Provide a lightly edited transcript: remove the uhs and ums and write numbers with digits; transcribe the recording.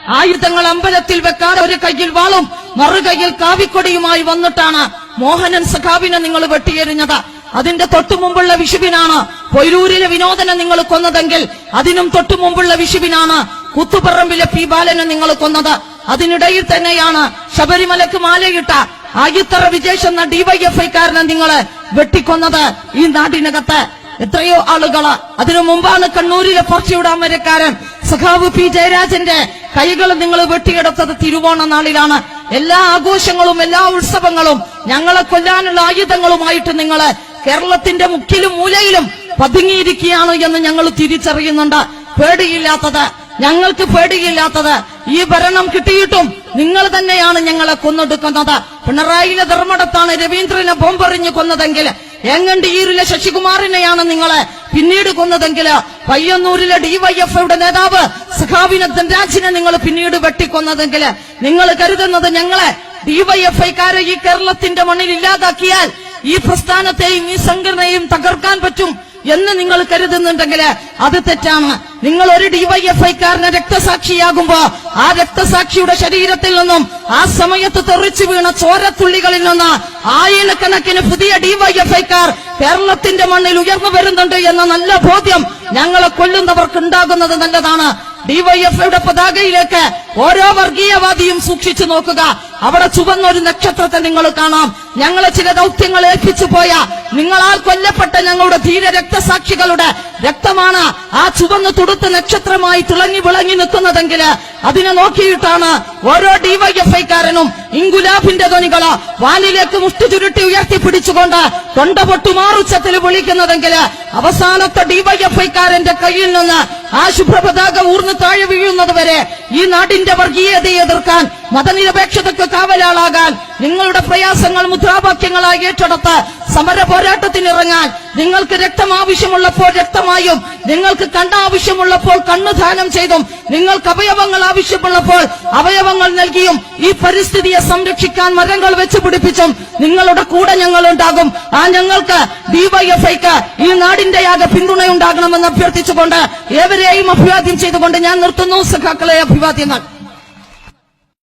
ആയുധങ്ങൾ അമ്പലത്തിൽ വെക്കാതെ ഒരു കയ്യിൽ വാളും മറുകൈയിൽ കാവിക്കൊടിയുമായി വന്നിട്ടാണ് മോഹനൻ സഖാവിനെ നിങ്ങൾ വെട്ടിയെറിഞ്ഞത്. അതിന്റെ തൊട്ടുമുമ്പുള്ള വിഷുവിനാണ് പൊയ്രൂരിലെ വിനോദനെ നിങ്ങൾ കൊന്നതെങ്കിൽ അതിനും തൊട്ടുമുമ്പുള്ള വിഷുവിനാണ് കുത്തുപറമ്പിലെ പി ബാലനെ നിങ്ങൾ കൊന്നത്. അതിനിടയിൽ തന്നെയാണ് ശബരിമലക്ക് മാലയിട്ട ആയിത്തറ വിജേഷ് എന്ന ഡിവൈഎഫ്ഐക്കാരനെ നിങ്ങള് വെട്ടിക്കൊന്നത്. ഈ നാടിനകത്ത് എത്രയോ ആളുകള്. അതിനു മുമ്പാണ് കണ്ണൂരിലെ പറച്ചിയുടാമരക്കാരൻ സഖാവ് പി ജയരാജന്റെ കൈകൾ നിങ്ങൾ വെട്ടിയെടുത്തത് തിരുവോണ നാളിലാണ്. എല്ലാ ആഘോഷങ്ങളും എല്ലാ ഉത്സവങ്ങളും ഞങ്ങളെ കൊല്ലാനുള്ള ആയുധങ്ങളുമായിട്ട് നിങ്ങള് കേരളത്തിന്റെ മുക്കിലും മൂലയിലും പതുങ്ങിയിരിക്കുകയാണ് എന്ന് ഞങ്ങൾ തിരിച്ചറിയുന്നുണ്ട്. പേടിയില്ലാത്തത്, ഞങ്ങൾക്ക് പേടിയില്ലാത്തത് ഈ ഭരണം കിട്ടിയിട്ടും നിങ്ങൾ തന്നെയാണ് ഞങ്ങളെ കൊന്നൊടുക്കുന്നത്. പിണറായിലെ ധർമ്മടത്താണ് രവീന്ദ്രനെ ബോംബെറിഞ്ഞ് കൊന്നതെങ്കിൽ, എങ്ങണ്ടിയൂരിലെ ശശികുമാറിനെയാണ് നിങ്ങളെ പിന്നീട് കൊന്നതെങ്കിൽ, പയ്യന്നൂരിലെ ഡിവൈഎഫ്ഐയുടെ നേതാവ് സഖാവിനെ ധനരാജിനെ നിങ്ങൾ പിന്നീട് വെട്ടിക്കൊന്നതെങ്കിൽ, നിങ്ങൾ കരുതുന്നത് ഞങ്ങളെ ഡിവൈഎഫ്ഐക്കാരെ ഈ കേരളത്തിന്റെ മണ്ണിൽ ഇല്ലാതാക്കിയാൽ ഈ പ്രസ്ഥാനത്തെയും ഈ സംഘടനയും തകർക്കാൻ പറ്റും എന്ന് നിങ്ങൾ കരുതുന്നുണ്ടെങ്കിൽ അത് തെറ്റാണ്. നിങ്ങൾ ഒരു ഡിവൈഎഫ്ഐക്കാരനെ രക്തസാക്ഷിയാകുമ്പോ ആ രക്തസാക്ഷിയുടെ ശരീരത്തിൽ നിന്നും ആ സമയത്ത് തെറിച്ചു വീണ ചോരത്തുള്ളികളിൽ നിന്ന് ആയിരക്കണക്കിന് പുതിയ ഡിവൈഎഫ്ഐക്കാർ കേരളത്തിന്റെ മണ്ണിൽ ഉയർന്നു വരുന്നുണ്ട് എന്ന നല്ല ബോധ്യം ഞങ്ങളെ കൊല്ലുന്നവർക്ക് ഉണ്ടാകുന്നത് നല്ലതാണ്. ഡിവൈഎഫ്ഐയുടെ പതാകയിലേക്ക് ഓരോ വർഗീയവാദിയും സൂക്ഷിച്ചു നോക്കുക. അവിടെ ചുവന്ന ഒരു നക്ഷത്രത്തെ നിങ്ങൾ കാണാം. ഞങ്ങളെ ചില ദൗത്യങ്ങൾ ഏൽപ്പിച്ചു പോയ നിങ്ങളാൽ കൊല്ലപ്പെട്ട ഞങ്ങളുടെ ധീര രക്തസാക്ഷികളുടെ രക്തമാണ് ആ ചുവന്ന് തുടുത്ത നക്ഷത്രമായി തിളങ്ങി വിളങ്ങി നിൽക്കുന്നതെങ്കിൽ അതിനെ നോക്കിയിട്ടാണ് ഓരോ ഡിവൈഎഫ്ഐക്കാരനും ഇൻകുലാബിന്റെ ധ്വനികള് വാലിലേക്ക് മുഷ്ടി ചുരുട്ടി ഉയർത്തിപ്പിടിച്ചുകൊണ്ട് തൊണ്ടപൊട്ടുമാറുച്ചത്തിൽ വിളിക്കുന്നതെങ്കിൽ അവസാനത്തെ ഡിവൈഎഫ്ഐക്കാരന്റെ കയ്യിൽ നിന്ന് ആ ശുഭ്രപതാക ഊർന്ന് താഴെ വീഴുന്നത് വരെ ഈ നാടിന്റെ വർഗീയതയെ എതിർക്കാൻ, മതനിരപേക്ഷതയ്ക്ക് കാവലാളാകാൻ, നിങ്ങളുടെ പ്രയാസങ്ങൾ മുദ്രാവാക്യങ്ങളായി ഏറ്റെടുത്ത് സമര പോരാട്ടത്തിനിറങ്ങാൻ, നിങ്ങൾക്ക് രക്തം ആവശ്യമുള്ളപ്പോൾ രക്തമായും, നിങ്ങൾക്ക് കണ്ണാവശ്യമുള്ളപ്പോൾ കണ്ണുദാനം ചെയ്തും, നിങ്ങൾക്ക് അവയവങ്ങൾ ആവശ്യമുള്ളപ്പോൾ അവയവങ്ങൾ നൽകിയും ഈ പരിസ്ഥിതിയെ സംരക്ഷിക്കാൻ മരങ്ങൾ വെച്ച് പിടിപ്പിച്ചും നിങ്ങളുടെ കൂടെ ഞങ്ങൾ ഉണ്ടാകും. ആ ഞങ്ങൾക്ക് ഡിവൈഎഫ്ഐക്ക് ഈ നാടിന്റെയാകെ പിന്തുണയുണ്ടാകണമെന്ന് അഭ്യർത്ഥിച്ചുകൊണ്ട് ഏവരെയും അഭിവാദ്യം ചെയ്തുകൊണ്ട് ഞാൻ നിർത്തുന്നു. സഖാക്കളെ, അഭിവാദ്യങ്ങൾ.